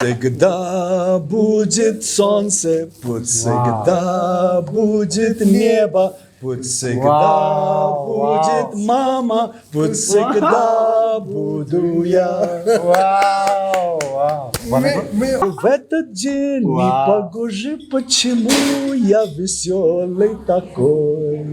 Всегда будет солнце, пусть всегда будет небо, пусть всегда будет мама, пусть всегда буду я. В этот день непогоже, почему я веселый такой.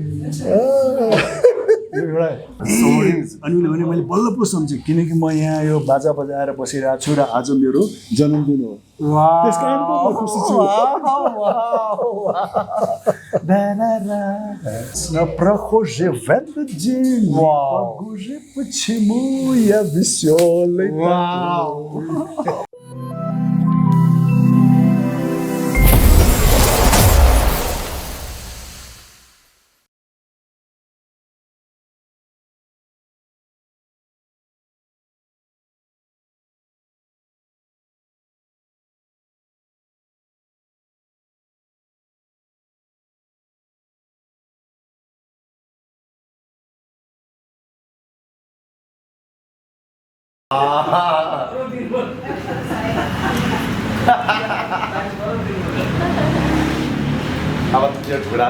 अनि उसले भने मैले बल्ल पो सम्झेँ किनकि म यहाँ यो बाजा बजाएर बसिरहेको छु र आज मेरो जन्मदिन हो त्यस कारण म खुसी छु Прохожий в этот день непогоже, почему я веселый такой. अब त्यो झुडा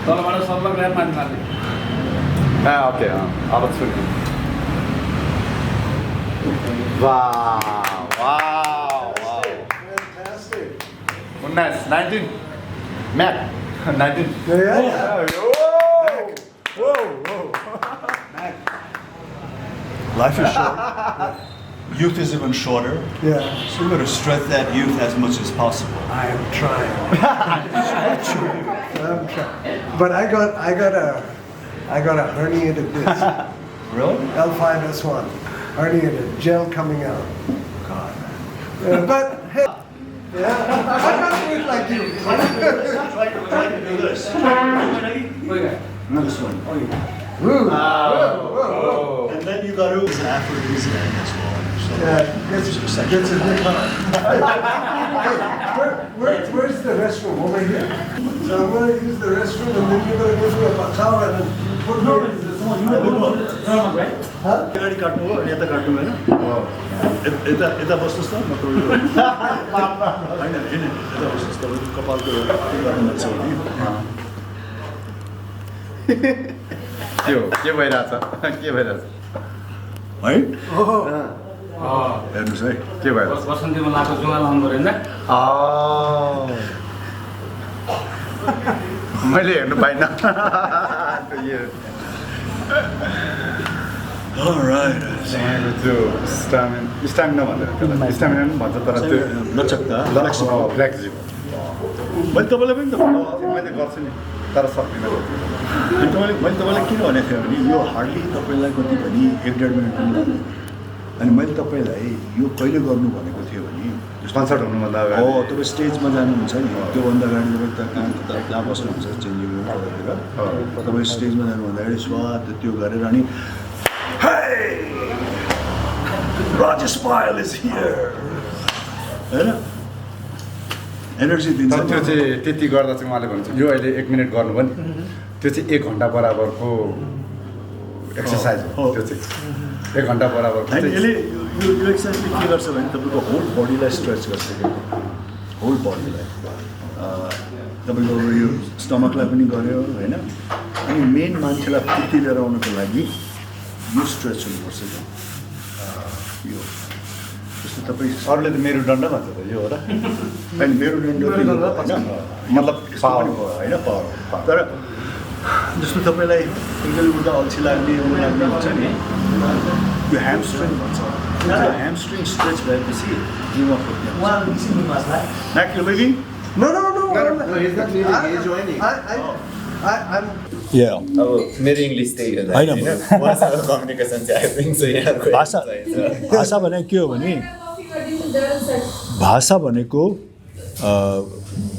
तलबाट सबलाई ल्याप माथि माथि ओके अब छुट्टी Fantastic. 19 Mac 19 Life is short. Youth is even shorter. Yeah. So we got to stretch that youth as much as possible. I am trying. I'm trying. But I got a herniated disc. Really? L5S1. Herniated. Gel coming out. God. But hey. Yeah. I got to look like you. Try to do this. This one. Woo. And then you got to do an aphrodisiac as well. So Gets a big hug. Where's the restroom? Over here? So I'm going to use the restroom and then you're going to give me a towel and then put me in. अगाडि काट्नु हो अनि यता काट्नु होइन यता यता बस्नुहोस् न म तपाईँको होइन यता बस्नुहोस् तपाईँको कपालको गर्नुहुन्छ भने के भइरहेछ के भइरहेछ है हेर्नुहोस् है के भइरहेछ बसन्तीमा लाएको जुवा लाउनु पर्यो मैले हेर्नु पाइनँ Alright. त्यो स्टामिना भन्दैन स्टामिना पनि भन्छ तर त्यो लचकता फ्लेक्सिबल मैले तपाईँलाई पनि त मैले गर्छु नि तर सक्दिनँ मैले तपाईँलाई किन भनेको थिएँ भने यो हार्डली तपाईँलाई कति भने 1.5 मिनट पनि लाग्यो अनि मैले तपाईँलाई यो कहिले गर्नु भनेको थियो भने कन्सर्ट हुनुभन्दा अगाडि तपाईँ स्टेजमा जानुहुन्छ नि त्योभन्दा अगाडि तपाईँ कहाँ बस्नुहुन्छ चेन्जिङ रुमतिर तपाईँ स्टेजमा जानुभन्दा अगाडि स्वाद त्यो गरेर अनि Hey! Rajesh Payal is here! होइन एनर्जी दिन्छ तर त्यो चाहिँ त्यति गर्दा चाहिँ उहाँले भन्छ यो अहिले 1 मिनट गर्नुभयो नि त्यो चाहिँ 1 घन्टा बराबरको एक्सर्साइज हो त्यो चाहिँ 1 घन्टा बराबरको होइन यसले यो एक्सर्साइजले के गर्छ भने तपाईँको होल बडीलाई स्ट्रेच गर्छ क्या होल बडीलाई तपाईँको यो स्टमकलाई पनि गर्यो होइन अनि मेन मान्छेलाई फुर्ती लिएर आउनको लागि यो स्ट्रेच हुनुपर्छ क्या यो जस्तो तपाईँ अरूले त मेरुदण्ड भन्छ त यो हो र होइन मेरुदण्ड होइन मतलब पावर होइन पावर तर जस्तो तपाईँलाई एकले उता अल्छी लाग्ने हुन्छ नि यो ह्यामस्ट्रिङ भन्छ त्यो ह्यामस्ट्रिङ स्ट्रेच भएपछि जिउमा फुट्ने Mac, you're leaving? No. He's not leaving, he's joining. I'm Yeah. अब मेरो इङ्ग्लिस त्यही हो होइन उहाँसँग कम्युनिकेसन चाहिँ आई थिङ्क सो यहाँ भाषा भनेको के हो भने भाषा भनेको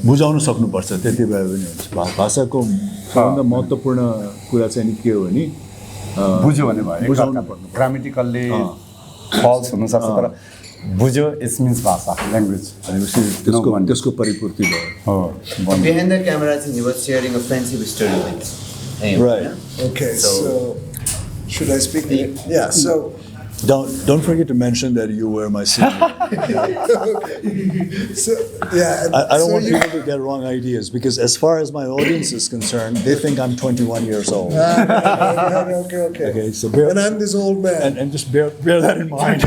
बुझाउन सक्नुपर्छ त्यति भए पनि हुन्छ भाषाको सबभन्दा महत्त्वपूर्ण कुरा चाहिँ नि के हो भने बुझ्यो भने भयो बुझाउनु पर्नु ग्रामेटिकल्ली फल्स हुनसक्छ तर बुझ्यो इट्स मिन्स भाषा ल्याङ्ग्वेज भनेपछि त्यसको परिपूर्ति भयो हो Behind the camera, he was sharing a friendship story with him. Right. okay. So should I speak? Yeah. So Don't forget to mention that you were my senior. So, yeah. I don't want people to get wrong ideas because as far as my audience is concerned, they think I'm 21 years old. Okay. Okay, so bear, And I'm this old man. and just bear that in mind.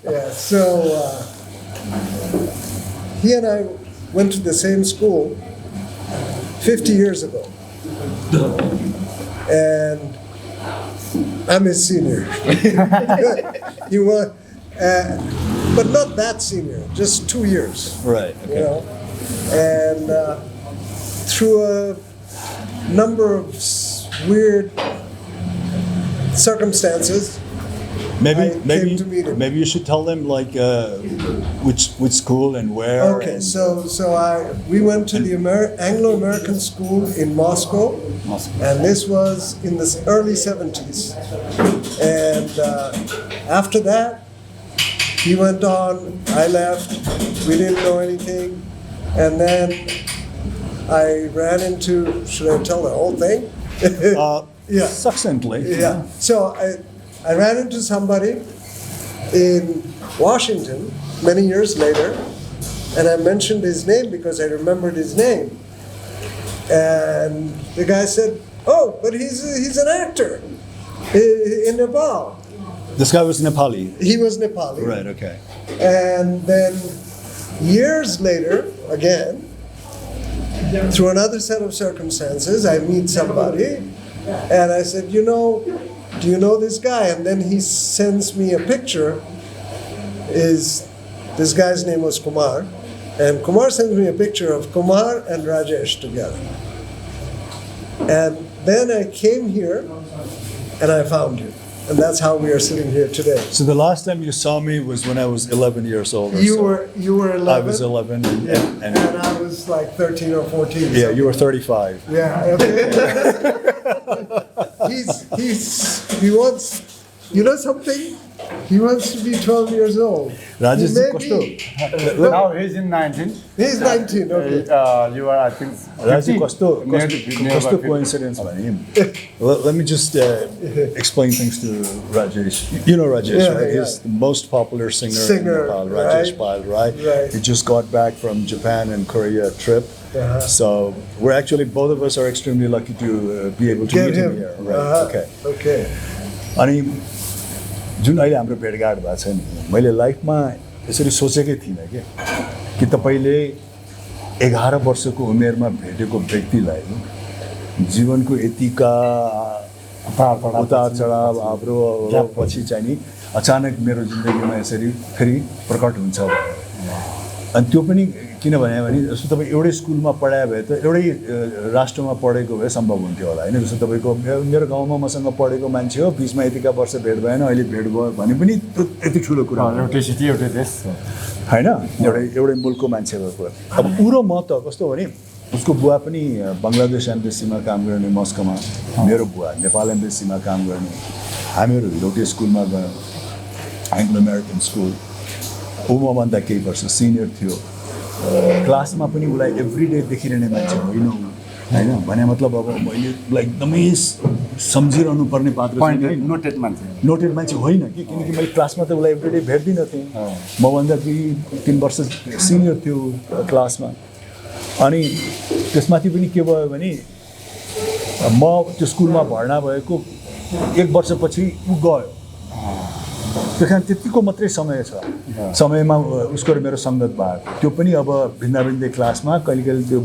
Yeah, so he and I went to the same school 50 years ago. And I'm his senior. He was, but not that senior, just 2 years. Right. You know, and through a number of weird circumstances, I came to meet him. Maybe you should tell them like which school and where. Okay, and- so we went to the Anglo-American school in Moscow, and this was in the early 70s. And after that, he went on, I left, we didn't know anything, and then I ran into, should I tell the whole thing? Yeah. Succinctly. Yeah. So I ran into somebody in Washington many years later, and I mentioned his name because I remembered his name. And the guy said, "Oh, but he's an actor in Nepal." This guy was Nepali. He was Nepali. Right. Okay. And then years later, again, through another set of circumstances, I meet somebody, and I said, "Do you know this guy?" And then he sends me a picture. This guy's name was Kumar, and Kumar sends me a picture of Kumar and Rajesh together. And then I came here, and I found you, and that's how we are sitting here today. So the last time you saw me was when I was 11 years old. Or You so. were 11. I was 11, and And I was like 13 or 14. yeah, you were 35. Yeah. Okay. He wants, something? He wants to be 12 years old. Rajesh, He may कस्तो? be. Now he's in 19. He's 19. Okay. You are, I think, Rajesh, 50. कस्तो coincidence भने. Let me just explain things to Rajesh. You know Rajesh, Yeah, right? yeah. He's the most popular singer in Nepal, right. Rajesh Payal, right? Right. He just got back from Japan and Korea trip. Uh-huh. So we're actually, both of us are extremely lucky to be able to Get meet him him. here. Right, okay. Okay. अनि जुन अहिले हाम्रो भेटघाट भएको छ नि मैले लाइफमा यसरी सोचेकै थिइनँ कि तपाईँले 11 वर्षको उमेरमा भेटेको व्यक्तिलाई जीवनको यतिका उतार चढाव हाम्रो पछि चाहिँ नि अचानक मेरो जिन्दगीमा यसरी फेरि प्रकट हुन्छ अनि त्यो पनि किन भने जस्तो तपाईँ एउटै स्कुलमा पढाए भए त एउटै राष्ट्रमा पढेको भए सम्भव हुन्थ्यो होला होइन जस्तो तपाईँको मेरो गाउँमा मसँग पढेको मान्छे हो बिचमा यतिका वर्ष भेट भएन अहिले भेट भयो भने पनि त्यो यति ठुलो कुरा एउटै सिटी एउटै देश होइन एउटै मुलुकको मान्छे भएको अब ऊ र म त कस्तो हो भने उसको बुवा पनि बङ्गलादेश एम्बेसीमा काम गर्ने मस्कोमा मेरो बुवा नेपाल एम्बेसीमा काम गर्ने हामीहरू एउटै स्कुलमा गयौँ एङ्ग्लो अमेरिकन स्कुल ऊ मभन्दा केही वर्ष सिनियर थियो क्लासमा पनि उसलाई एभ्रिडे देखिरहने मान्छे होइन होइन भने मतलब अब मैले उसलाई एकदमै सम्झिरहनु पर्ने पात्र नोटेड मान्छे नोटेड मान्छे होइन कि किनकि मैले क्लासमा त उसलाई एभ्रिडे भेट्दिनँ थिएँ मभन्दा 2-3 वर्ष सिनियर थियो क्लासमा अनि त्यसमाथि पनि के भयो भने म त्यो स्कुलमा भर्ना भएको 1 वर्षपछि ऊ गयो त्यस कारण त्यतिको मात्रै समय छ समयमा उसको र मेरो सङ्गत भयो त्यो पनि अब भिन्न भिन्दै क्लासमा कहिले कहिले त्यो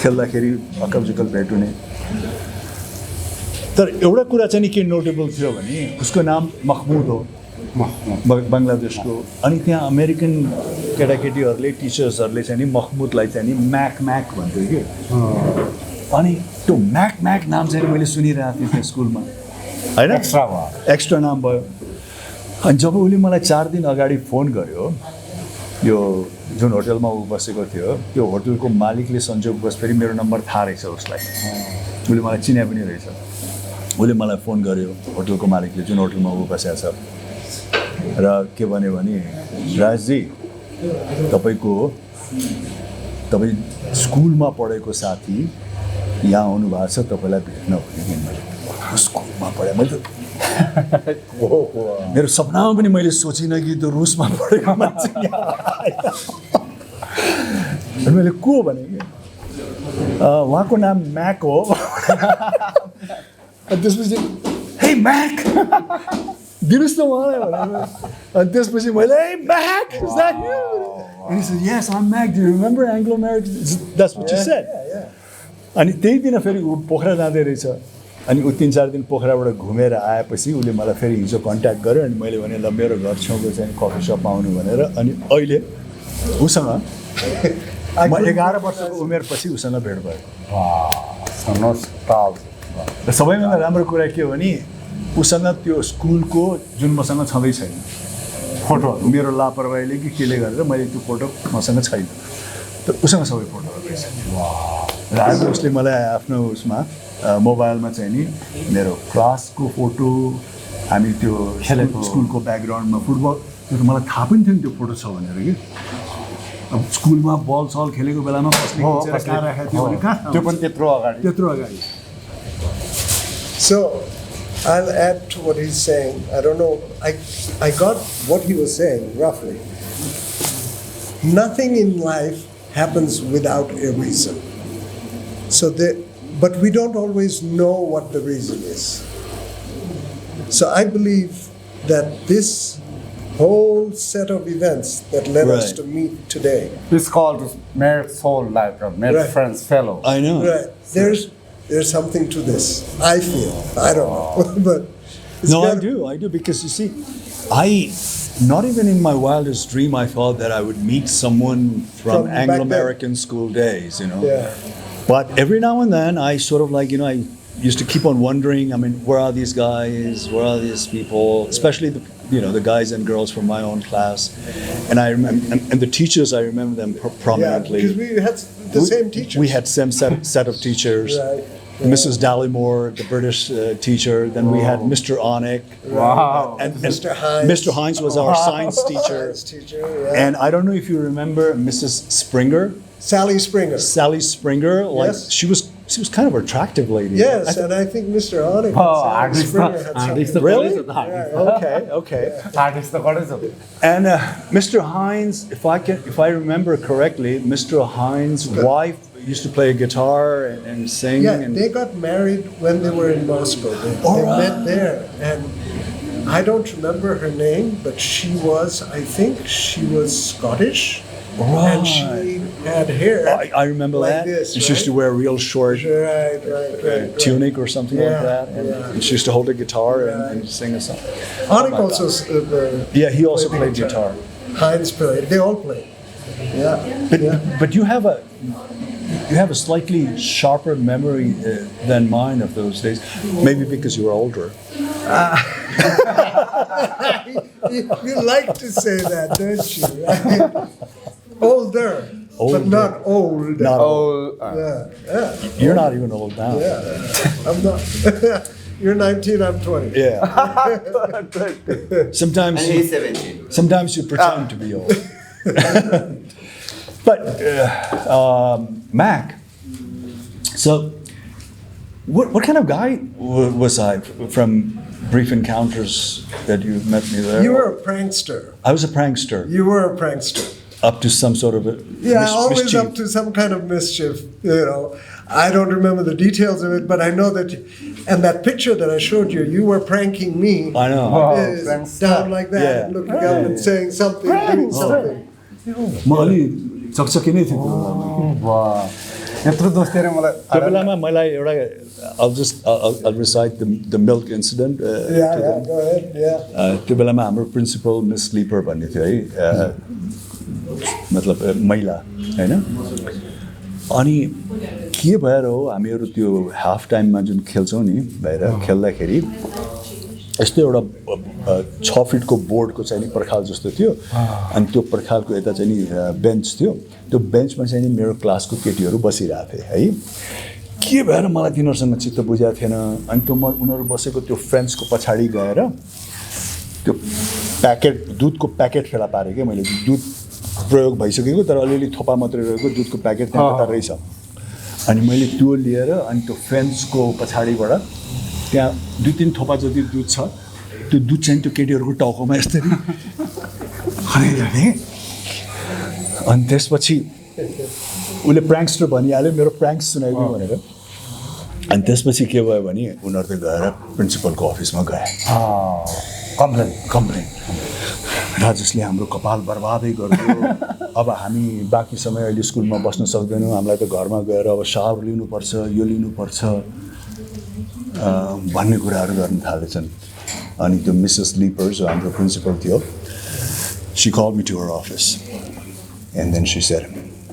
खेल्दाखेरि अकल भेट हुने तर एउटा कुरा चाहिँ नि के नोटेबल थियो भने उसको नाम महमुद हो बङ्गलादेशको अनि त्यहाँ अमेरिकन केटाकेटीहरूले टिचर्सहरूले चाहिँ नि महमुदलाई चाहिँ नि म्याक भन्थ्यो कि अनि त्यो म्याक नाम चाहिँ मैले सुनिरहेको थिएँ त्यो स्कुलमा होइन एक्स्ट्रा नाम भयो अनि जब उसले मलाई 4 दिन अगाडि फोन गर्यो यो जुन होटलमा ऊ बसेको थियो त्यो होटलको मालिकले संयोगवश फेरि मेरो नम्बर थाहा रहेछ उसलाई उसले मलाई चिने पनि रहेछ उसले मलाई फोन गर्यो होटलको मालिकले जुन होटलमा ऊ बसेको छ र के भन्यो भने राजजी तपाईँ स्कुलमा पढेको साथी यहाँ आउनु भएको छ तपाईँलाई भेट्न भने मैले स्कुलमा पढेँ मैले त मेरो सपनामा पनि मैले सोचिनँ कि त्यो रुसमा पढेको मान्छे अनि मैले को भने कि उहाँको नाम म्याक हो अनि त्यसपछि हे म्याक दिनुहोस् न उहाँलाई भने अनि त्यसपछि मैले हे MAC And he said, yes, I'm Mac. Do you remember Anglo-American? That's what you said. अनि त्यही दिन फेरि ऊ पोखरा जाँदै रहेछ अनि ऊ 3-4 दिन पोखराबाट घुमेर आएपछि उसले मलाई फेरि हिजो कन्ट्याक्ट गर्यो अनि मैले भने ल मेरो घर छेउको चाहिँ कफी सपमा आउनु भनेर अनि अहिले उसँग म 11 वर्षको उमेरपछि उसँग भेट भयो र सबैभन्दा राम्रो कुरा के हो भने उसँग त्यो स्कुलको जुन मसँग छँदै छैन फोटो मेरो लापरवाहीले कि केले गरेर मैले त्यो फोटो मसँग छैन तर उसँग सबै फोटोहरू रहेछ र आज उसले मलाई आफ्नो उसमा मोबाइलमा चाहिँ नि मेरो क्लासको फोटो हामी त्यो खेलेको स्कुलको ब्याकग्राउन्डमा फुटबल त्यो मलाई थाहा पनि थिएन त्यो फोटो छ भनेर कि अब स्कुलमा बल सल खेलेको बेलामा कसले खिचेर कहाँ राखेको थियो भने कहाँ त्यो पनि त्यत्रो अगाडि So I'll add to what he's saying. I don't know, I got what he was saying roughly. Nothing in life happens without a reason. But we don't always know what the reason is. So I believe that this whole set of events that led us to meet today. It's called married soul life, married friends fellow. I know. Right. There's something to this. I feel. I don't know. But no, I do because you see, not even in my wildest dream I thought that I would meet someone from Anglo-American school days, you know. Yeah. But every now and then I sort of like, you know, I used to keep on wondering, I mean, where are these guys? Where are these people? Especially the guys and girls from my own class. And I remember, and the teachers, I remember them prominently. Yeah, because we had the same teachers. We had same set of teachers. Right. Mrs. Dallimore, the British teacher. Then we had Mr. Onick. Wow. And Mr. Hines. Mr. Hines was our science teacher. And I don't know if you remember Mrs. Springer. Sally Springer. Sally Springer. Like Yes. she was kind of an attractive lady. Yes, and I think Mr. Onick and Sally Springer had something. Really? Okay. And Mr. Hines, if I remember correctly, Mr. Hines' wife used to play guitar and sing. Yeah, and they got married when they were in Moscow. They met there, and I don't remember her name, but I think she was Scottish. Right. And she had hair. I remember like that. This, she used to wear real short right. tunic or something like Yeah, that. And she used to hold a guitar and sing a song. Onick also. He also played guitar. Hines played. They all played. Yeah. But you have a slightly sharper memory than mine of those days. Maybe because you were older. You like to say that, don't you? Older, but not old. Not old. Yeah. You're not even old now. Yeah. I'm not. You're 19, I'm 20. Yeah. Sometimes And he's 17. Sometimes you pretend to be old. But Mac, so what kind of guy was I from brief encounters that you met me there? You were a prankster. I was a prankster. You were a prankster. Up to some sort of a Always mischief. up to some kind of mischief. I don't remember the details of it, but I know that. And that picture that I showed you, you were pranking me. I know. Down like that, and looking up and saying something, doing something. म अलि चकचकी नै थियो यत्रो दोष थियो मलाई त्यो बेलामा मलाई एउटा I'll recite the milk incident. Go ahead. त्यो बेलामा हाम्रो प्रिन्सिपल मिस स्लिपर भन्ने थियो है मतलब महिला हैन अनि के भएर हो हामीहरू त्यो हाफ टाइममा जुन खेल्छौँ नि बाहिर खेल्दाखेरि यस्तो एउटा 6 फिटको बोर्डको चाहिँ नि पर्खाल जस्तो थियो अनि त्यो पर्खालको यता चाहिँ नि बेन्च थियो त्यो बेन्चमा चाहिँ नि मेरो क्लासको केटीहरू बसिरहेको थिए है के भएर मलाई तिनीहरूसँग चित्त बुझाएको थिएन अनि त्यो म उनीहरू बसेको त्यो फ्रेन्ड्सको पछाडि गएर त्यो दुधको प्याकेट फेला पारेँ क्या मैले दुध प्रयोग भइसकेको तर अलिअलि थोपा मात्रै रहेको दुधको प्याकेट त्यहाँ रहेछ अनि मैले त्यो लिएर अनि त्यो फ्रेन्ड्सको पछाडिबाट त्यहाँ 2-3 थोपा जति दुध छ त्यो दुध चाहिँ त्यो केटीहरूको टाउकोमा यसरी खरिरहेँ अनि त्यसपछि उसले प्र्याङ्कस्टर भनिहाल्यो मेरो प्र्याङ्क्स सुनाइदियो भनेर अनि त्यसपछि के भयो भने उनीहरू त गएर प्रिन्सिपलको अफिसमा गए कम्प्लेन राजेशले हाम्रो कपाल बर्बादै गरिदियो अब हामी बाँकी समय अहिले स्कुलमा बस्न सक्दैनौँ हामीलाई त घरमा गएर अब सावर लिनुपर्छ यो लिनुपर्छ भन्ने कुराहरू गर्न थालेछन् अनि त्यो मिसेस लिपर जो हाम्रो प्रिन्सिपल थियो she call me to her office and then she said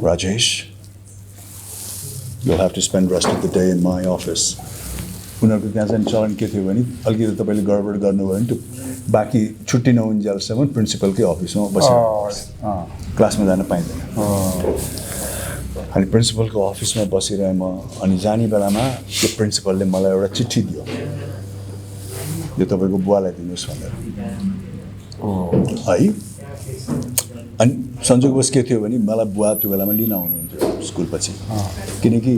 Rajesh, you'll have to spend rest of the day in my office. उनीहरूको त्यहाँ चाहिँ चलन के थियो भने अलिकति तपाईँले गडबड गर्नुभयो भने त्यो बाँकी छुट्टी नहुन्जेलसम्म प्रिन्सिपलकै अफिसमा बसेर क्लासमा जान पाइँदैन अनि प्रिन्सिपलको अफिसमा बसिरहेँ म अनि जाने बेलामा त्यो प्रिन्सिपलले मलाई एउटा चिठी दियो यो तपाईँको बुवालाई दिनुहोस् भनेर है अनि संजोगवश के थियो भने मलाई बुवा त्यो बेलामा लिन आउनुहुन्थ्यो स्कुलपछि किनकि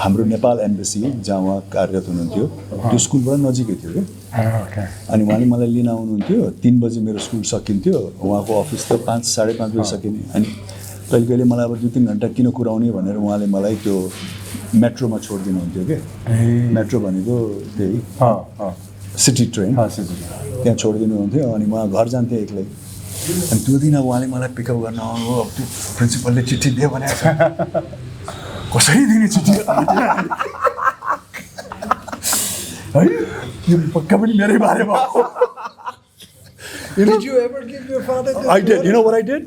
हाम्रो नेपाल एम्बेसी जहाँ उहाँ कार्यरत हुनुहुन्थ्यो त्यो स्कुलबाट नजिकै थियो क्या अनि उहाँले मलाई लिन आउनुहुन्थ्यो 3 बजी मेरो स्कुल सकिन्थ्यो उहाँको अफिस त 5-5:30 बजी सकिने अनि कहिले कहिले मलाई अब 2-3 घन्टा किन कुराउने भनेर उहाँले मलाई त्यो मेट्रोमा छोडिदिनुहुन्थ्यो कि मेट्रो भनेको त्यही सिटी ट्रेन त्यहाँ छोडिदिनुहुन्थ्यो अनि उहाँ घर जान्थेँ एक्लै अनि त्यो दिन उहाँले मलाई पिकअप गर्न आउनु अब त्यो प्रिन्सिपलले चिठी दियो भने कसरी दिने चिठी है यो पक्का पनि मेरै बारेमा Did you ever give your father this? I did. You know what I did?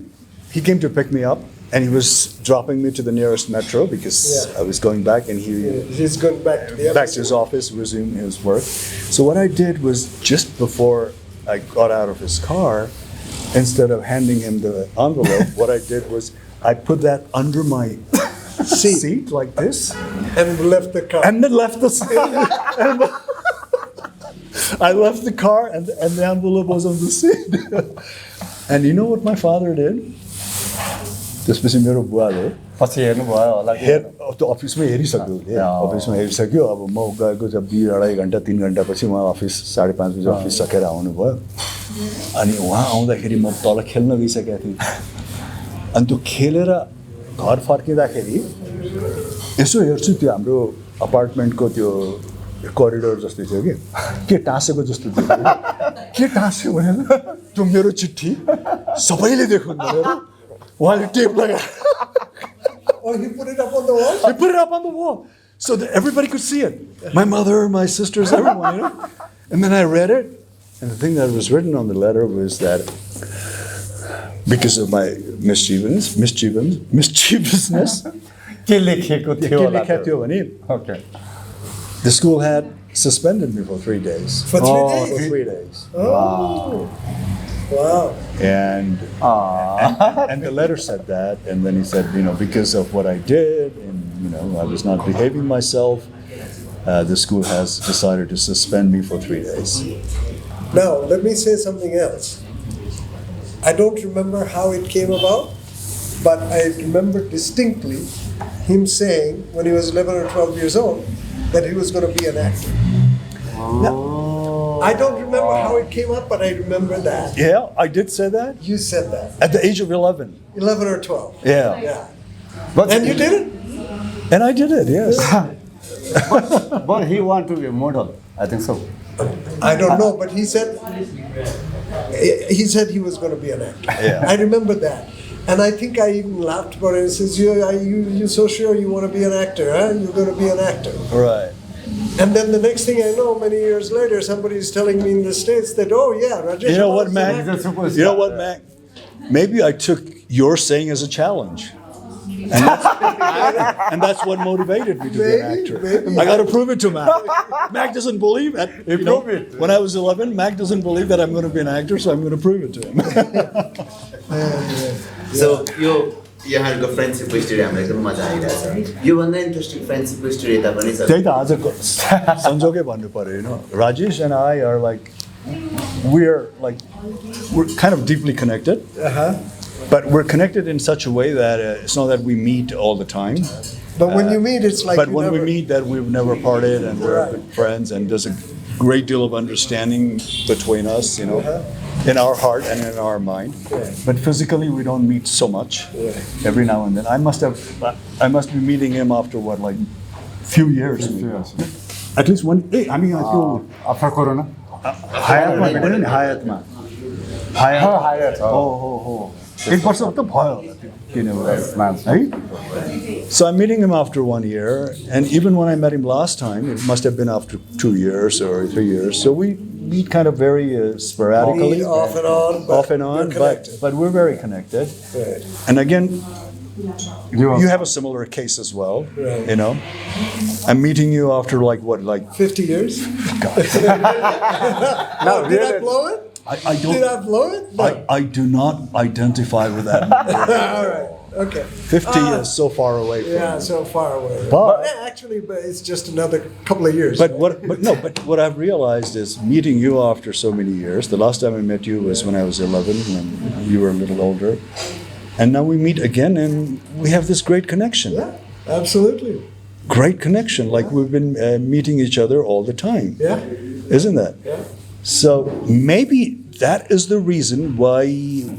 He came to pick me up and he was dropping me to the nearest metro because I was going back and He's going back to the back to his office, resume his work. So what I did was just before I got out of his car, instead of handing him the envelope, what I did was I put that under my seat like this. And left the car. And then left the seat. I left the car and the envelope was on the seat. And you know what my father did? त्यसपछि मेरो बुवाले पछि हेर्नुभयो होला त्यो अफिसमै हेरिसक्यो अफिसमा हेरिसक्यो अब म गएको जब 2-2.5 घन्टा 3 घन्टापछि उहाँ अफिस 5:30 बजी अफिस सकेर आउनुभयो अनि उहाँ आउँदाखेरि म तल खेल्न गइसकेको थिएँ अनि त्यो खेलेर घर फर्किँदाखेरि यसो हेर्छु त्यो हाम्रो अपार्टमेन्टको त्यो करिडोर जस्तो थियो के टाँसेको जस्तो थियो के टाँस्यो भनेर त्यो मेरो चिठी सबैले देखुन् भनेर उहाँले टेप लगाएर Oh, he put it up on the wall? He put it up on the wall so that everybody could see it. My mother, my sisters, everyone, you know. And then I read it, and the thing that was written on the letter was that because of my mischievousness, the school had suspended me for 3 days. For 3 days? For 3 days. Oh. Wow. And the letter said that, and then he said, you know, because of what I did, and you know, I was not behaving myself, the school has decided to suspend me for 3 days. Now, let me say something else. I don't remember how it came about, but I remember distinctly him saying when he was 11 or 12 years old that he was going to be an actor. Now, I don't remember how it came up, but I remember that. Yeah, I did say that. You said that. At the age of 11. 11 or 12. Yeah. Yeah. And you did it? And I did it, yes. But he wanted to be a model, I think so. I don't know, but he said he was going to be an actor. Yeah. I remember that. And I think I even laughed about it. He says, you're so sure you want to be an actor, huh? You're going to be an actor. Right. And then the next thing I know, many years later, somebody is telling me in the States that, oh yeah, Rajesh. You know what, Mac? You know what, Mac? Maybe I took your saying as a challenge. And that's what motivated me to be an actor. Maybe. I got to prove it to Mac. Mac doesn't believe it. You know, when I was 11, Mac doesn't believe that I'm going to be an actor, so I'm going to prove it to him. So यहाँहरूको फ्रेन्डसिपको story हामीलाई एकदम मजा आइरहेछ योभन्दा interesting फ्रेन्डसिपको story यता पनि छ त्यही त आजको संजोगै भन्नु पर्यो you know. Rajesh and I are like we're kind of deeply connected. But we're connected in such a way that it's not that we meet all the time, But when you meet, it's like But you when we never- meet, that we've never parted, and we're Right. good friends, and there's a great deal of understanding between us, in our heart and in our mind. Yeah. But physically, we don't meet so much. Yeah. Every now and then, I must be meeting him after what, like, few years. At least one. I mean, I feel. After Corona? हायतमा भेटेन नि हायतमा हायत, हो 1 वर्ष त भयो होला त्यो किनभने है So I'm meeting him after 1 year, and even when I met him last time, it must have been after 2 years or 3 years. So we meet kind of very sporadically, Meet off and on, but you're connected. but we're very connected. Right. And again, You you have a similar case as well. Right. I'm meeting you after like what, like 50 years? No, Did I really. blow it? I don't. Did I blow it? No. I do not identify with that number. All right. Okay. 50 is so far away from Yeah, me. so far away. But- Yeah, actually, but it's just another couple of years. But what I've realized is meeting you after so many years. The last time I met you was when I was 11, and you were a little older. And now we meet again, and we have this great connection. Yeah, absolutely. Great connection, like we've been meeting each other all the time. Yeah. Isn't that? Yeah. So maybe that is the reason why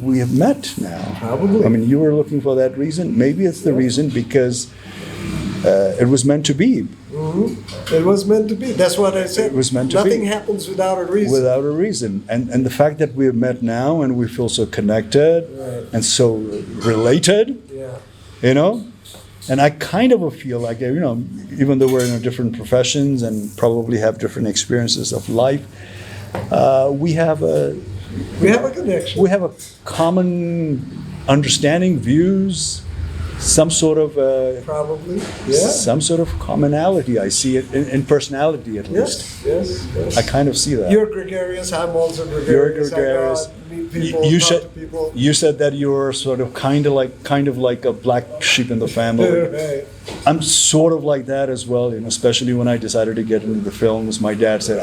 we have met now. Probably. I mean, you were looking for that reason. Maybe it's the reason because it was meant to be. It was meant to be. That's what I said. It was meant to be. Nothing happens without a reason. Without a reason. And the fact that we have met now and we feel so connected Right. and so related, Yeah. And I kind of feel like, even though we're in different professions and probably have different experiences of life, we have a connection. we have a common understanding, views, some sort of Probably. Yeah. some sort of commonality. I see it in personality at least. Yes. I kind of see that. You're gregarious. I'm also gregarious. You're gregarious. I go out, meet people, You talk said to people. you said that you're sort of kind of like a black sheep in the family. Right. I'm sort of like that as well, especially when I decided to get into the films. My dad said,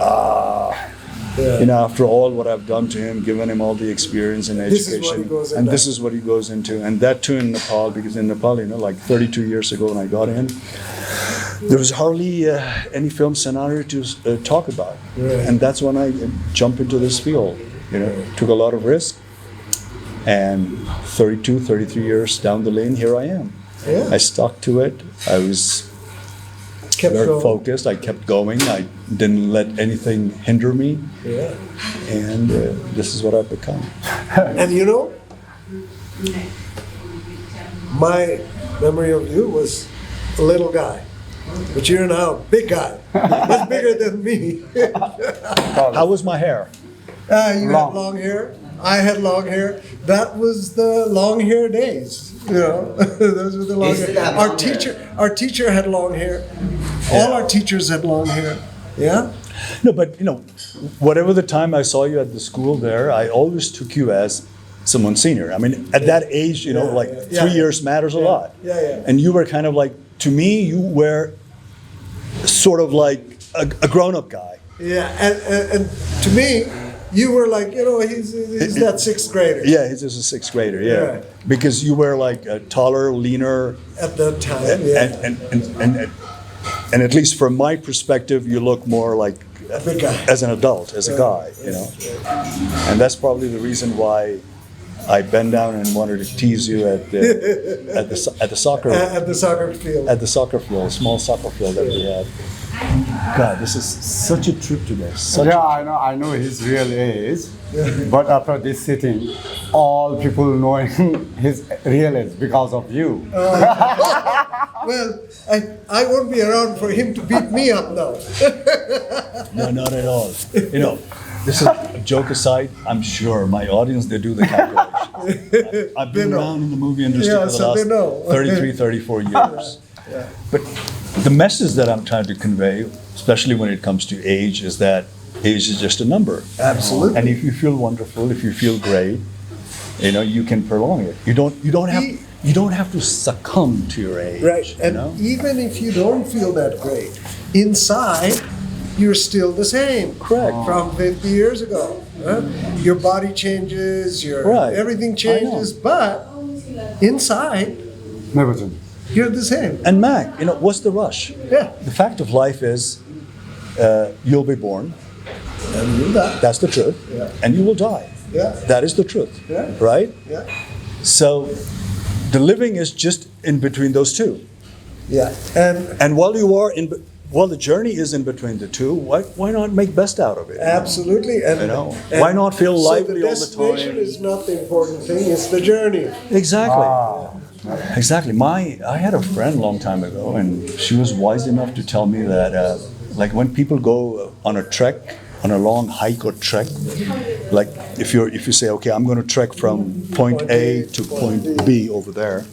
Yeah. after all what I've done to him, given him all the experience and This is education, what he goes and into. this is what he goes into, and that too in Nepal, because in Nepal, like 32 years ago when I got in, there was hardly any film scenario to talk about, Right. and that's when I jumped into this field. Took a lot of risk, and 32, 33 years down the lane, here I am. Yeah. I stuck to it. I was Kept very going. focused. I kept going. I didn't let anything hinder me, Yeah. and this is what I've become. And my memory of you was a little guy, but you're now a big guy, much bigger than me. How was my hair? You had long hair. I had long hair. That was the long hair days. Those were the long They hair. still have long Our teacher had long hair. All our teachers had long hair. Yeah. No, but whatever the time I saw you at the school there, I always took you as someone senior. I mean, at that age, like yeah. 3 years matters a lot. Yeah. And you were kind of like, to me, you were sort of like a grown-up guy. Yeah. And to me, you were like, he's that sixth grader. Yeah, he's just a sixth grader. Yeah, Right. because you were like taller, leaner, At that time. Yeah. and at least from my perspective, you look more like A big guy. as an adult, as a guy, and that's probably the reason why I bent down and wanted to tease you at the soccer At the soccer field. at the soccer field, small soccer field that we had. God, this is such a trip today. I know his real age, but after this sitting, all people knowing his real age because of you. Well, I won't be around for him to beat me up now. No, not at all. This is a joke aside. I'm sure my audience, they do the calculation. I've been They know. around in the movie industry Yeah, for the so they know. last 33, 34 years. But the message that I'm trying to convey, especially when it comes to age, is that age is just a number. Absolutely. And if you feel wonderful, if you feel great, you can prolong it. You don't have to succumb to your age. Right. And even if you don't feel that great, inside, you're still the same. Correct. From 50 years ago. Huh? Your body changes, Right. everything I know. changes, but inside, Never change. You're the same. And Mac, what's the rush? Yeah. The fact of life is, you'll be born. And you'll die. That's the truth. Yeah. And you will die. Yeah. That is the truth. Yeah. Right? Yeah. So the living is just in between those two. Yeah. And while the journey is in between the two, why not make best out of it? Absolutely. And, Why not feel lively all the So the destination time? is not the important thing, it's the journey. Exactly. Exactly. I had a friend a long time ago, and she was wise enough to tell me that, like when people go on a trek, on a long hike or trek, like if you say, okay, I'm going to trek from point A to point B over there.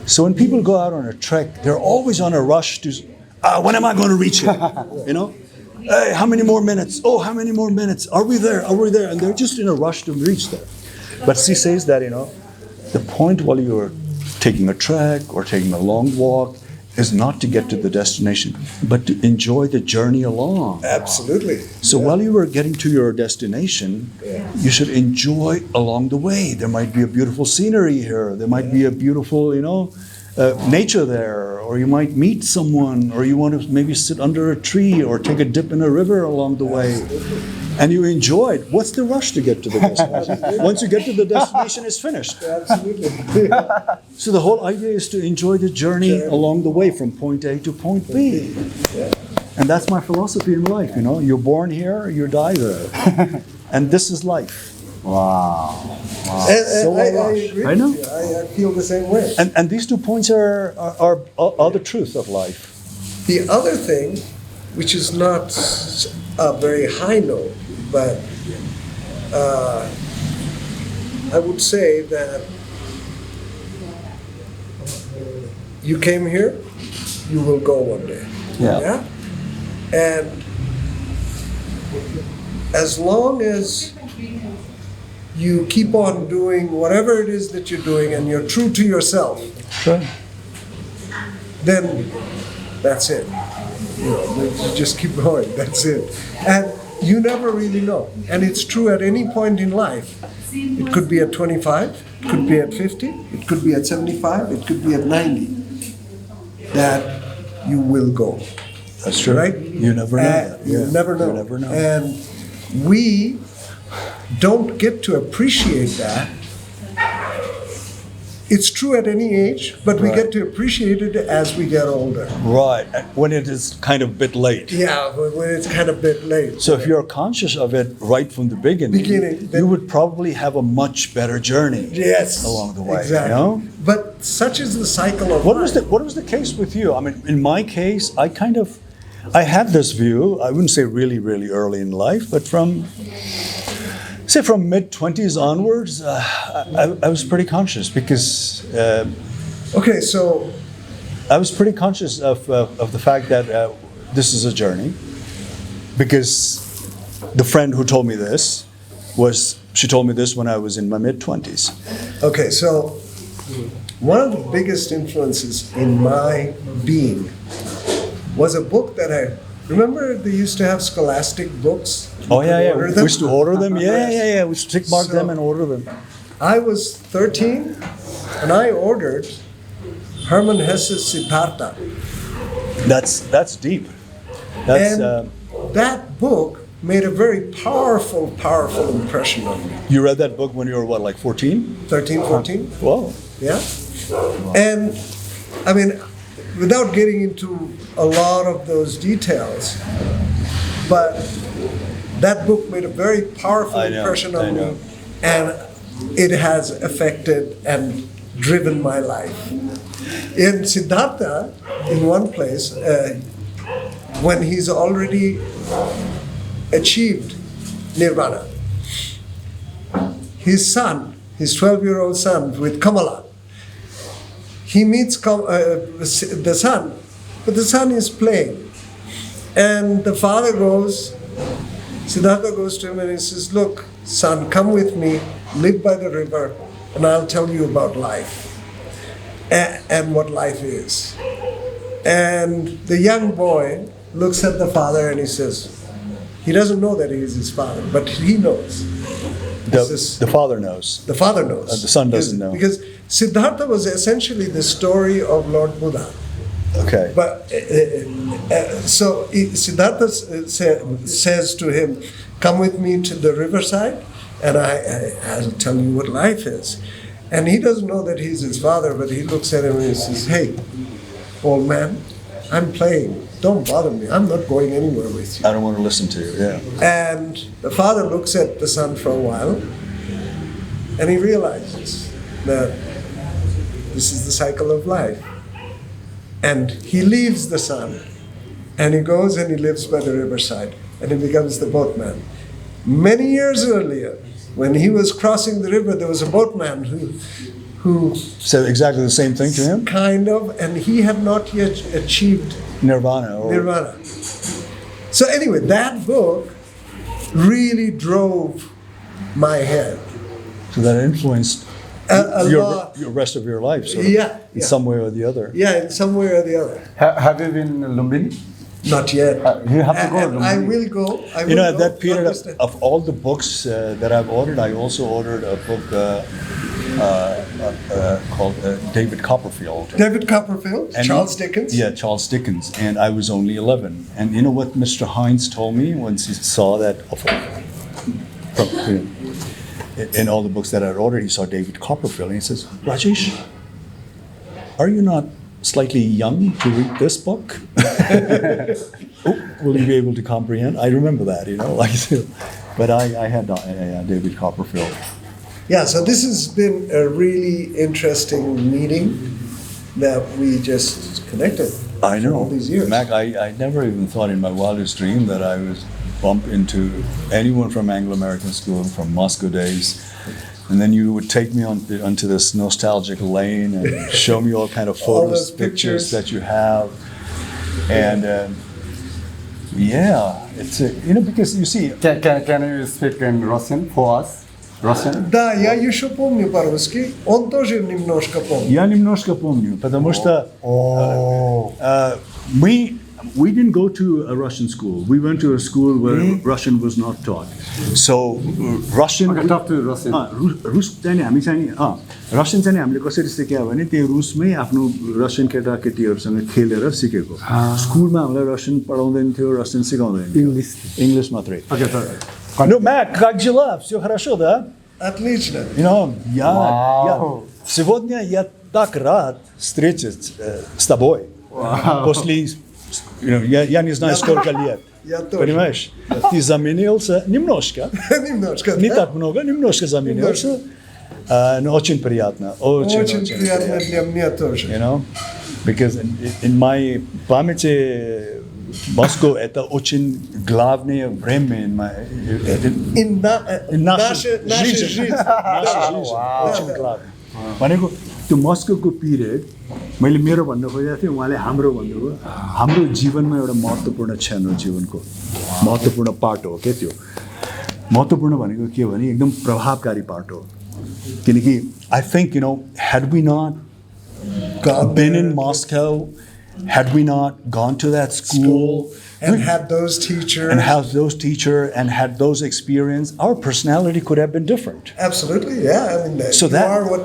So when people go out on a trek, they're always on a rush to, when am I going to reach it? Hey, how many more minutes? Oh, how many more minutes? Are we there? Are we there? And they're just in a rush to reach there. But she says that, the point while you're taking a trek or taking a long walk is not to get to the destination, but to enjoy the journey along. Absolutely. So while you were getting to your destination, you should enjoy along the way. There might be a beautiful scenery here. There might be a beautiful, nature there, or you might meet someone, or you want to maybe sit under a tree or take a dip in a river along the way. And you enjoy it. What's the rush to get to the destination? Once you get to the destination, it's finished. Absolutely. So the whole idea is to enjoy the journey along the way from point A to point B. And that's my philosophy in life, You're born here, you die there. And this is life. Wow. And So I rush. agree I know. with you. I feel the same way. And these 2 points are the truth of life. The other thing, which is not a very high note, but I would say that you came here, you will go one day. Yeah. And as long as you keep on doing whatever it is that you're doing and you're true to yourself, Sure. then that's it. You just keep going, that's it. And you never really know. And it's true at any point in life. It could be at 25, it could be at 50, it could be at 75, it could be at 90, that you will go. That's true. Right? You never know. that. You Yeah. never know. You never know. And we don't get to appreciate that. It's true at any age, but we get to appreciate it as we get older. Right. When it is kind of a bit late. Yeah, when it's kind of a bit late. So if you're conscious of it right from the beginning, Beginning, then- you would probably have a much better journey Yes, along the way. exactly. But such is the cycle of What life. was the case with you? I mean, in my case, I had this view. I wouldn't say really, really early in life, but from mid-20s onwards, I was pretty conscious because Okay, so I was pretty conscious of the fact that this is a journey, because the friend who told me this she told me this when I was in my mid-20s. Okay, so one of the biggest influences in my being was a book that remember they used to have scholastic books? Oh yeah, You yeah. could order We them? used to order them. Yeah, Yes. yeah. We used to tick mark So- them and order them. I was 13 and I ordered Hermann Hesse's Siddhartha. That's deep. That's And that book made a very powerful, powerful impression on me. you read that book when you were what, like 14? 13, 14, Whoa. yeah? And I mean, without getting into a lot of those details, but that book made a very powerful I know, impression I on know. me, and it has affected and driven my life. In Siddhartha, in one place, when he's already achieved nirvana, his son, his 12-year-old son with Kamala, he meets the son, but the son is playing. And the father Siddhartha goes to him and he says, "Look, son, come with me, live by the river, and I'll tell you about life and what life is." And the young boy looks at the father and he says, he doesn't know that he is his father, but he knows. He says, The father knows. the father knows. The son doesn't know. Because Siddhartha was essentially the story of Lord Buddha. Okay. But so Siddhartha says to him, "Come with me to the riverside, and I'll tell you what life is." And he doesn't know that he's his father, but he looks at him and he says, "Hey, old man, I'm playing. Don't bother me. I'm not going anywhere with you." I don't want to listen to you. Yeah. And the father looks at the son for a while, and he realizes that this is the cycle of life. And he leaves the son, and he goes and he lives by the riverside, and he becomes the boatman. Many years earlier, when he was crossing the river, there was a boatman who Said exactly the same thing to him? kind of, and he had not yet achieved Nirvana. Nirvana. So anyway, that book really drove my head. So that influenced A your lot. rest of your life, sort of, Yeah, in yeah. some way or the other. Yeah, in some way or the other. Have you been Lumbini? Not yet. You have to go. And I Lumbini. will go. I will You know, at go. that period Understand. of all the books that I've ordered, I also ordered a book called David Copperfield. David Copperfield, And Charles Dickens. Yeah, Charles Dickens. And I was only 11. And you know what Mr. Hines told me once he saw that? In all the books that I'd ordered, he saw David Copperfield. And he says, "Rajesh, are you not slightly young to read this book?" Will you be able to comprehend? I remember that, but I had David Copperfield. Yeah, so this has been a really interesting meeting that we just connected. I know. All these years. Mac, I never even thought in my wildest dream that I would bump into anyone from Anglo-American school, from Moscow days. And then you would take me onto this nostalgic lane and show me all kind of All photos, those pictures pictures. that you have. And it's because you see, Can you speak in Russian for us? Russian? Да, я еще помню по-русски. Он тоже немножко помнит. я немножко помню, потому что we didn't go to a Russian school. We went to a school where Russian was not taught. So Russian. Okay, talk to Russian. रुस चाहिँ हामी चाहिँ Russian चाहिँ हामीले कसरी सिक्यो भने त्यो रुसमै आफ्नो रसियन केटाकेटीहरूसँग खेलेर सिकेको स्कुलमा हामीलाई रसियन पढाउँदैन थियो रसियन सिकाउँदैन इङ्ग्लिस मात्रै Okay, sorry. Ну, Мак, как дела? Все хорошо, да? Отлично. Сегодня я так рад встретиться с тобой. После, я не знаю, сколько лет. Я тоже. Понимаешь? Ты заменился немножко. Немножко, Не да? так много, немножко заменился. Но очень приятно. Очень приятно для меня тоже. Because in my памяти Москва это очень главное время in Наша жизнь. очень главное. भनेको त्यो मस्कोको पिरियड मैले मेरो भन्न खोजेको थिएँ उहाँले हाम्रो भन्नुभयो हाम्रो जीवनमा एउटा महत्त्वपूर्ण क्षण हो जीवनको महत्त्वपूर्ण पार्ट हो के त्यो महत्त्वपूर्ण भनेको के हो भने एकदम प्रभावकारी पार्ट हो किनकि I think had we not been in Moscow, had we not gone to that school and had those teachers and had those experience, our personality could have been different. Absolutely, yeah. I mean, So you that are what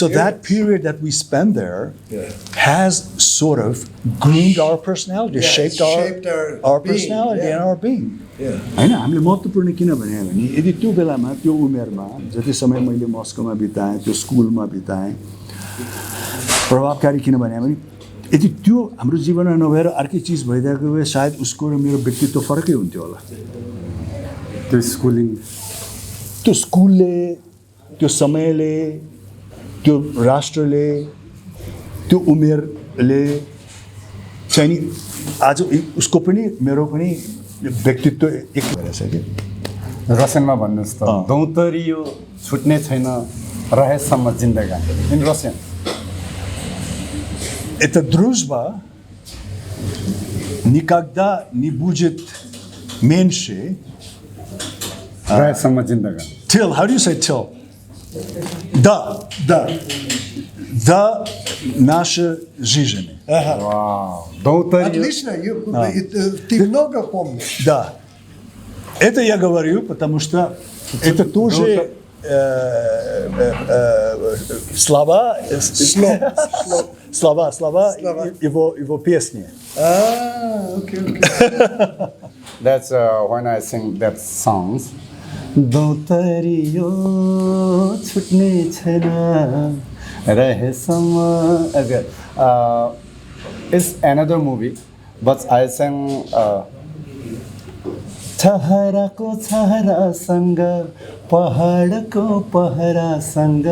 so that period that we spend there has sort of groomed our personality, Yeah, shaped shaped our being, personality yeah. and our being. Yeah. हैन हामीले महत्त्वपूर्ण किन भने यदि त्यो बेलामा त्यो उमेरमा जति समय मैले मस्कोमा बिताएँ त्यो स्कुलमा बिताएँ प्रभावकारी किन भने यदि त्यो हाम्रो जीवनमा नभएर अर्कै चिज भइदिएको भए सायद उसको र मेरो व्यक्तित्व फरकै हुन्थ्यो होला त्यो स्कुलले त्यो समयले त्यो राष्ट्रले त्यो उमेरले चाहिँ नि आज उसको पनि मेरो पनि व्यक्तित्व एक भएछ कि रसियनमा भन्नुहोस् त दौतरियो छुट्ने छैन रहेसम्म जिन्दगानी इन Russian Это дружба никогда не будет меньше. रहेसम्म जिन्दगानी Till, how do you say till? Да наша жизнь. Вау. Дौтарио. Отлично, ты много помнишь. Да. Это я говорю, потому что это тоже Slava, Ivo Piesnie. Ah, okay. That's when I sing that songs. दौतरियो छुट्ने छैन रहेसम्म again. It's another movie, but I sang छहराको छहरासँग पहाडको पहरासँग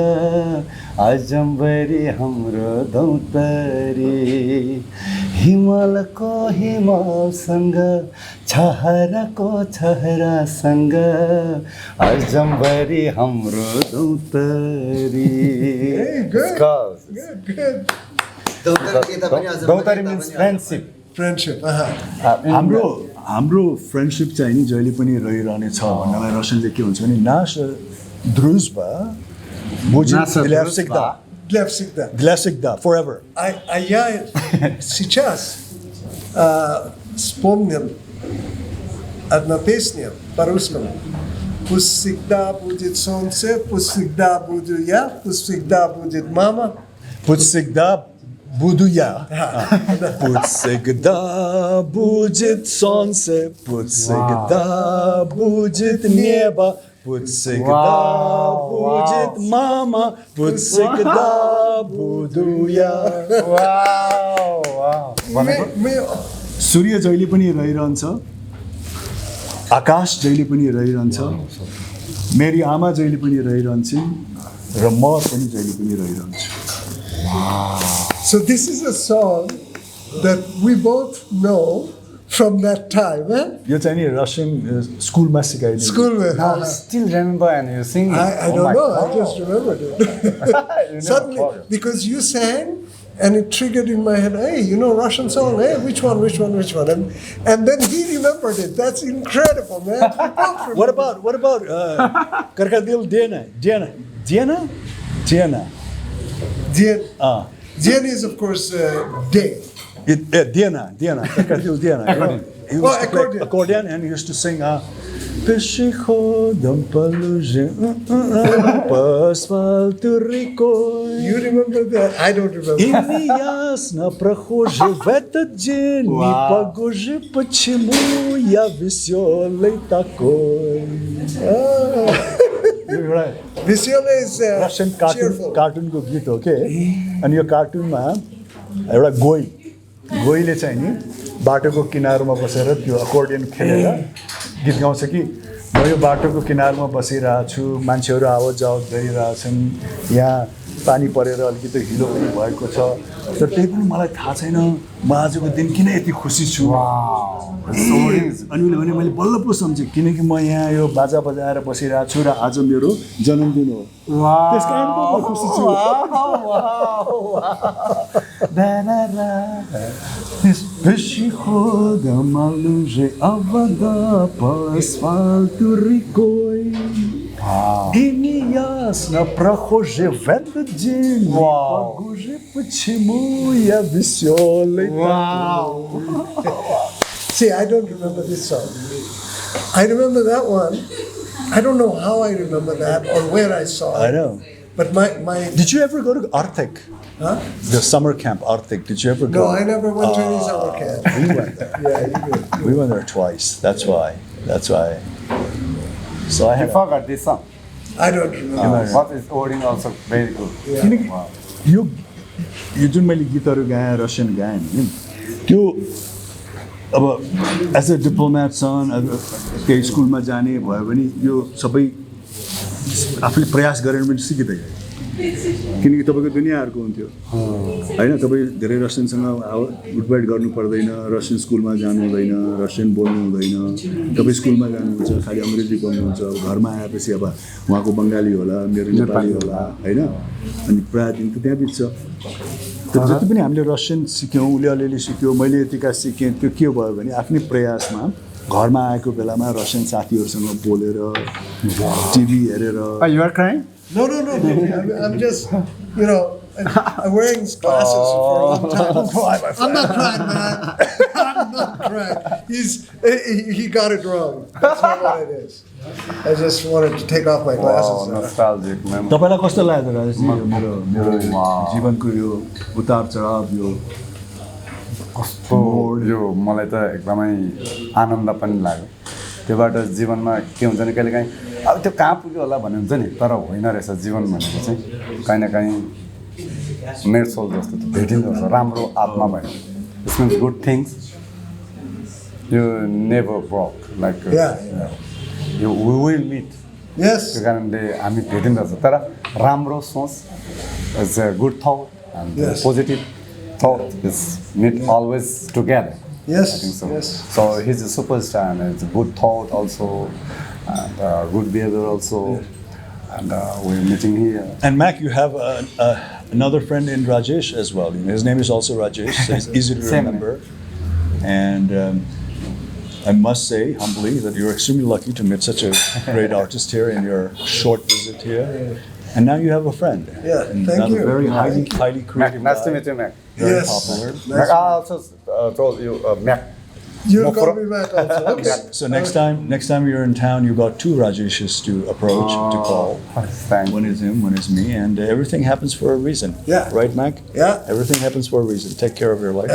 आजम्बरी हाम्रो दौतरी हिमालको हिमालसँग छहराको छहरासँग आजम्बरी हाम्रो दौतरी. Hey, good. Good. दौतरी means friendship. Friendship. हाम्रो friendship चाहिँ नि जहिले पनि रहिरहने छ भन्नलाई रसनले के हुन्छ भने नाश द्रुजबा Для всегда. forever. А я сейчас вспомнил одну песню по-русскому. Пусть всегда будет солнце, пусть всегда буду я, пусть всегда будет мама. Пусть всегда буду я. Пусть всегда будет солнце, пусть всегда будет небо, пусть всегда будет мама, пусть всегда буду я. सूर्य जहिले पनि रहिरहन्छ, आकाश जहिले पनि रहिरहन्छ, मेरी आमा जहिले पनि रहिरहन्छन् र म पनि जहिले पनि रहिरहन्छु. So this is a song that we both know from that time, eh? यो चाहिँ नि रसियन स्कुलमा सिकाइदिन्छ. School. I still remember and you sing. I don't know. I just remembered it. Suddenly, because you sang, and it triggered in my head. Hey, you know Russian song? Hey, which one? And then he remembered it. That's incredible, man. What about Крокодил Diana? Dien is of course day. Diana, Крокодил Diana. He used to play accordion and he used to sing пешеходом по луже, по асфальту рекой. You remember that? I don't remember. И неясно прохожий в этот день непогожий, почему я веселый такой. Right. Visually is Russian cheerful. Cartoon को गीत हो के अनि यो कार्टुनमा एउटा गोहीले चाहिँ नि बाटोको किनारमा बसेर त्यो अकर्डियन खेलेर गीत गाउँछ कि म यो बाटोको किनारमा बसिरहेको छु, मान्छेहरू आवत जावत गरिरहेछन्, यहाँ पानी परेर अलिकति हिलो पनि भएको छ, तर त्यही पनि मलाई थाहा छैन म आजको दिन किन यति खुसी छु. अनि उसले भने मैले बल्ल पो सम्झेँ किनकि म यहाँ यो बाजा बजाएर बसिरहेको छु र आज मेरो जन्मदिन हो. त्यस कारण म खुसी छु. Пешеходом по луже, а вода по асфальту рекой. И неясно прохожий в этот день непогожий, почему я веселый такой. See, I don't remember this song. I remember that one. I don't know how I remember that or where I saw it. I know. But my Did you ever go to Arctic? Huh? The summer camp Arctic. Did you ever go? No, I never went to any summer camp. We went there. Yeah, you did. We went there twice. That's why. So I You had. forgot this song. I don't remember. What is wording also very good. किनकि यो जुन मैले गीतहरू गाएँ Russian गाएँ नि त्यो अब as a diplomat सन अब केही स्कुलमा जाने भयो भने यो सबै आफूले प्रयास गरेर पनि सिकिँदै गयो किनकि तपाईँको दुनियाँ अर्को हुन्थ्यो होइन. तपाईँ धेरै रसियनसँग उठबाइट गर्नु पर्दैन, रसियन स्कुलमा जानु हुँदैन, रसियन बोल्नु हुँदैन, तपाईँ स्कुलमा जानुहुन्छ खालि अङ्ग्रेजी बोल्नुहुन्छ. घरमा आएपछि अब उहाँको बङ्गाली होला, मेरो नेपाली होला होइन, अनि प्रायः दिन त त्यहाँ बित्छ. तर जति पनि हामीले रसियन सिक्यौँ, उसले अलिअलि सिक्यो, मैले यतिका सिकेँ, त्यो के भयो भने आफ्नै प्रयासमा घरमा आएको बेलामा रसियन साथीहरूसँग बोलेर टिभी हेरेर. You are crying? No. I'm just, I'm wearing his glasses for a long time. I'm not crying, man. I'm not crying. He got it wrong. That's not what it is. I just wanted to take off my glasses. nostalgic memory. तपाईँलाई कस्तो लाग्यो राजेश यो मेरो मेरो जीवनको यो उतार चढाव यो कस्तो यो मलाई त एकदमै आनन्द पनि लाग्यो त्योबाट जीवनमा के हुन्छ नि कहिलेकाहीँ अब त्यो कहाँ पुग्यो होला भन्ने हुन्छ नि तर होइन रहेछ जीवन भनेको चाहिँ कहीँ न कहीँ मेरो सोल जस्तो त भेटिँदो रहेछ राम्रो आत्मा भयो this means good things you never broke like you we will meet Yes. त्यो कारणले हामी भेटिँदो रहेछ तर राम्रो सोच is a good that end positive thought is meet always together. Yes, I think so. yes. So he's a superstar and it's a good thought also, and good behavior also, and we're meeting here. And Mac, you have another friend in Rajesh as well. His name is also Rajesh, so it's easy to Same remember. And I must say humbly that you're extremely lucky to meet such a great artist here in your short visit here. And now you have a friend. Yeah, and thank another you. very highly Mac, creative nice to guy. meet you, Mac. Very Yes. popular. Mac, I also told you, Mac. You Mofro. call me back also. Okay. So next time you're in town, you got 2 Rajeshes to approach, to call. Thank One is him, one is me, and everything happens for a reason. Yeah. Right, Mac? Yeah. Everything happens for a reason. Take care of your life.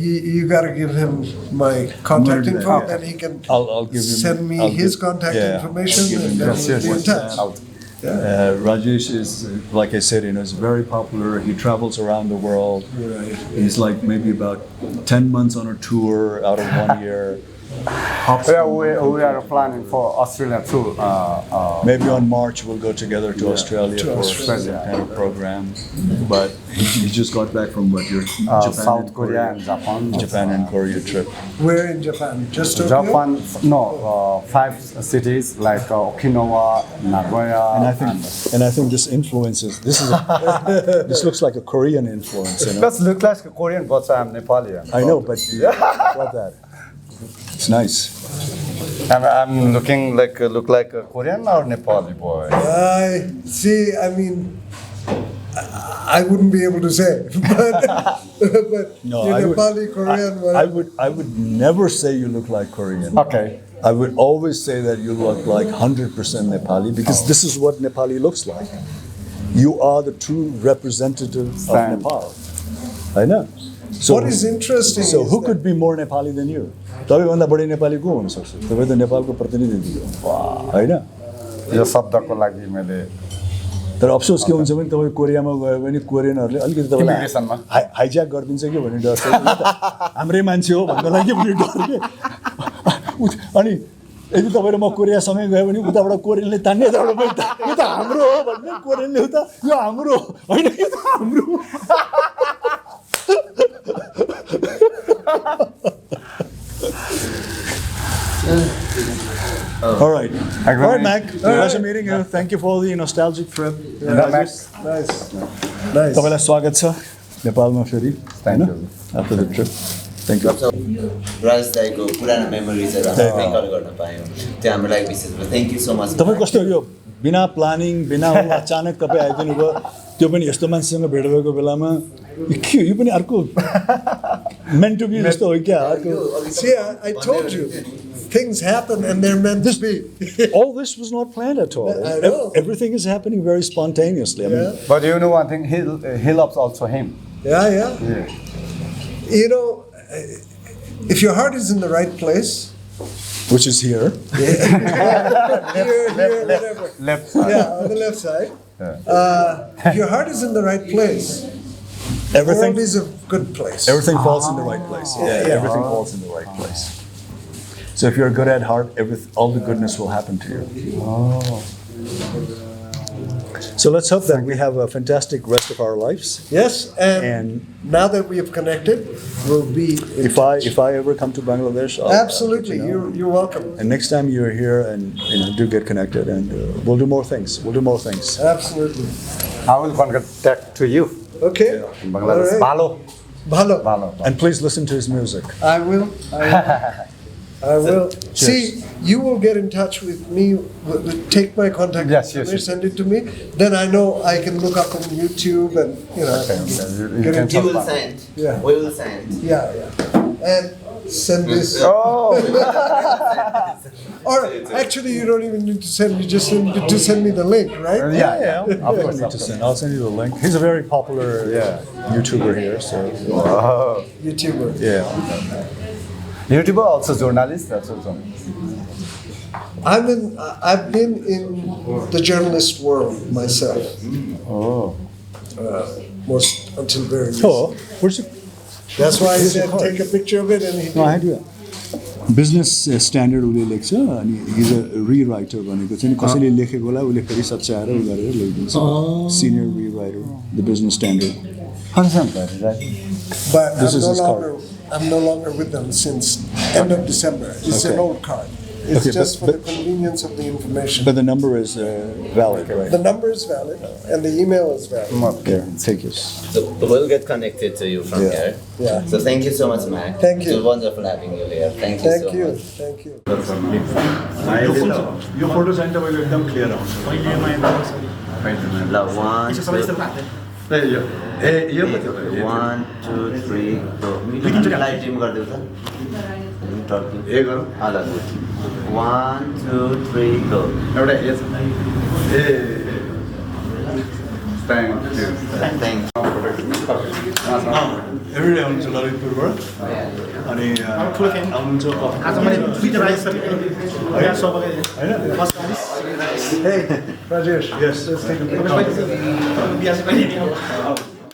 You got to give him my contact do that, info, yeah. and he can I'll give you. send me I'll his give- contact yeah, information, I'll give and him then yours. we'll be in touch. Out. Rajesh is, like I said, is very popular. He travels around the world. Right. He's like maybe about 10 months on a tour out of 1 year. Yeah, we are planning for Australia too. Maybe on March we'll go together to Australia To for Australia. some kind of program. But he just got back from what your Japan South and Korea and Japan. Japan and Korea trip. Where in Japan? Just Tokyo? Japan, no, 5 cities like Okinawa, Nagoya, And I think this influences. This looks like a Korean influence. You know? Does look like a Korean, but I'm Nepali. I know, but got that. It's nice. I'm looking like look like a Korean or Nepali boy. See, I mean, I wouldn't be able to say, but No, you're I would- Nepali, Korean, whatever. I would never say you look like Korean. Okay. I would always say that you look like 100% Nepali because this is what Nepali looks like. You are the true representative of Thank- Nepal. I know. So, What is interesting so is who that- could be more Nepali than you? तपाईँभन्दा बढी नेपाली को हुन सक्छ तपाईँ त नेपालको प्रतिनिधि हो होइन यो शब्दको लागि मैले तर अफसोस के हुन्छ भने तपाईँ कोरियामा गयो भने कोरियनहरूले अलिकति तपाईँलाई Immigration-मा। हाइज्याक गरिदिन्छ कि भन्ने डर छ हाम्रै मान्छे हो भन्नु लागि भन्ने डर के अनि यदि तपाईँ र म कोरियासँगै गयो भने उताबाट कोरियनले तान्ने यताबाट पनि यो त हाम्रो हो भन्ने कोरियनले उता यो हाम्रो हो होइन यो त हाम्रो हो। All right. All right, Mac. Pleasure meeting you. Thank you for the nostalgic trip. Nice. तपाईँलाई स्वागत छ नेपालमा फेरि Thank you. After the trip thank you Rajesh दाईको पुरानो मेमोरिजहरू हामी रिकल गर्न पायौँ त्यो हाम्रो लागि विशेष भयो थ्याङ्क यू सो मच तपाईँ कस्तो यो बिना प्लानिङ बिना अचानक तपाईँ आइदिनु भयो त्यो पनि यस्तो मान्छेसँग भेट भएको बेलामा के यो पनि अर्को मेन्ट टु बी जस्तो हो क्या अर्को See, I told you, things happen and they're meant to be. all this was not planned at all. I know. Everything is happening very spontaneously. I mean, Yeah. But you know one thing, he loves also him. Yeah. You know, if your heart is in the right place, which is here. here, whatever. Left side. Yeah, on the left side. If your heart is in the right place, the Everything world is a good place. everything falls in the right place. Yeah. Everything falls in the right place. So if you're good at heart, all the goodness will happen to you. So let's hope that we have a fantastic rest of our lives. Yes, and And now that we have connected, we'll be. If I ever come to Bangladesh, I'll Absolutely, let you know. you're welcome. And next time you're here, and do get connected, and we'll do more things. We'll do more things. Absolutely. I will contact to you. Okay. In Bangladesh. All right. Balo. Bhalo. Balo. And please listen to his music. I will. I will. See, you will get in touch with me. Take my contact. Yes, yes, yes. Send it to me. Then I know I can look up on YouTube and You get can in You touch. will send. Yeah. We will send. Yeah. And send this. Oh, Or actually, you don't even need to send me. Just send me the link, right? yeah. I don't need to send. I'll send you the link. He's a very popular YouTuber here, so Wow. YouTuber. yeah. YouTuber, also journalist, that's also. I've been in the journalist world myself. Oh. Most until very recently. Oh, where's your? That's why I said take a picture of it and he. No, I do. Business standard उसले लेख्छ अनि his अ rewriter भनेको चाहिँ नि कसैले लेखेकोलाई उसले फेरि सच्याएर उ गरेर ल्याइदिन्छ senior rewriter the business standard But This I'm is no his card. longer I'm no longer with them since end of December. It's an old card. It's Okay, just for but- the convenience of the information. But the number is valid, right? The number is valid and the email is valid. Okay, thank you. So we'll get connected to you from here. Yeah. So thank you so much, Mac. Thank you. It was wonderful having you here. Thank you Thank so you. much. Thank you. Yo photo चाहिँ तपाईँको एकदम clear आउँछ Love, 1, 2, 3, go. Live stream गरिदेऊ त Turkey ए गरौँ 1, 2, 3, go. एउटा ए छ ए thank you Thank you. Everyday आउनुहुन्छ ललितपुरबाट अनि आउनुहुन्छ Hey, Rajesh. Yes. Let's take a picture.